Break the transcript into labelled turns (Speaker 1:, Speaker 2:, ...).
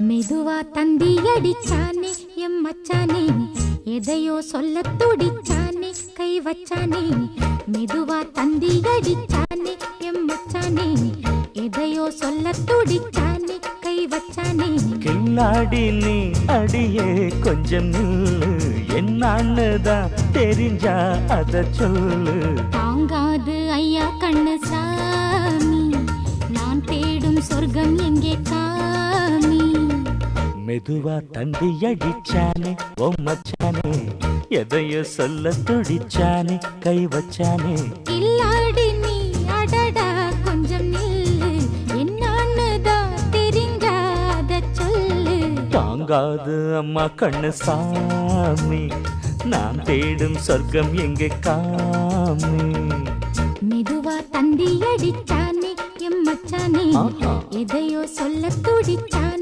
Speaker 1: மெதுவா தந்தி அடிச்சானே எம் மச்சானே, எதையோ சொல்ல துடிச்சானே கை வச்சானே. மெதுவா தந்தி அடிச்சானே எம் மச்சானே, எதையோ சொல்ல துடிச்சானே கை வச்சானே.
Speaker 2: கில்லாடி நீ அடியே கொஞ்சம் நில்லு, என்னான்னுதான் தெரிஞ்சா அத சொல்லு.
Speaker 1: தாங்காது ஐயா கண்ணு சாமி, நான் தேடும் சொர்க்கம் எங்கே காமி.
Speaker 2: மெதுவா தந்தி அடிச்சானே ஓ மச்சானே, எதையோ சொல்ல துடிச்சானே கை வச்சானே.
Speaker 1: இல்லாடி நீ அடடா கொஞ்சம் நில்லு, என்னான்னுதான் தெரிஞ்சாத சொல்லு.
Speaker 2: தாங்காது அம்மா கண்ணு சாமி, நான் தேடும் சொர்க்கம் எங்கே காமி.
Speaker 1: மெதுவா தந்தி அடிச்சானே எம் மச்சானே, எதையோ சொல்ல துடிச்சானே